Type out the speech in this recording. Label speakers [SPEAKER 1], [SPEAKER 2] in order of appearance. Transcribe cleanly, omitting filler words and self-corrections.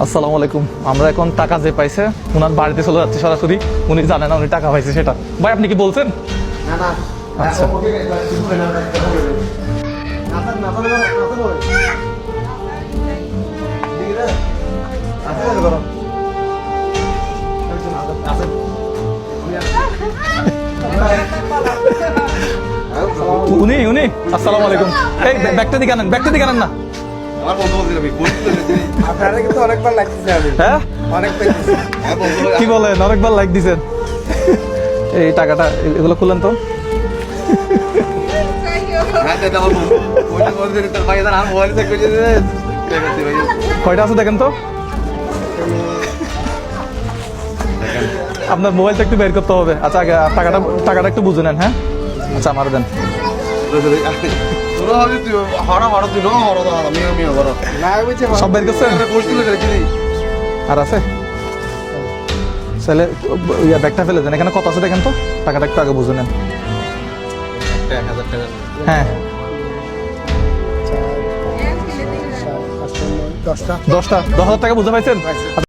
[SPEAKER 1] আসসালামু আলাইকুম। আমরা এখন টাকা যে পাইছে ওনার বাড়িতে চলে যাচ্ছি সরাসরি। উনি জানে না উনি টাকা পাইছে সেটা। ভাই আপনি কি বলছেন?
[SPEAKER 2] না না
[SPEAKER 1] আচ্ছা। উনি উনি আসসালামু আলাইকুম। এই ব্যাগটা দিকে আনেন, ব্যাগটা দিকে আনেন না।
[SPEAKER 2] আপনারা কিন্তু অনেকবার লাগতেছে আমি
[SPEAKER 1] হ্যাঁ
[SPEAKER 2] অনেক পেয়েছি
[SPEAKER 1] কি বলেন, অনেকবার লাইক দিছেন। এই টাকাটা এগুলো খুললেন তো। কয়টা আছে দেখেন তো। আপনার মোবাইলটা একটু বের করতে হবে। আচ্ছা আগে টাকাটা একটু বুঝে নেন। হ্যাঁ আচ্ছা আমার দেন। সব বের করছেন আর আছে তাহলে ইয়া ব্যাগটা ফেলে দেন। এখানে কত আছে দেখেন তো, টাকাটা একটু আগে বুঝে নেন। হ্যাঁ
[SPEAKER 2] 10টা
[SPEAKER 1] 10,000 টাকা বুঝে পাইছেন।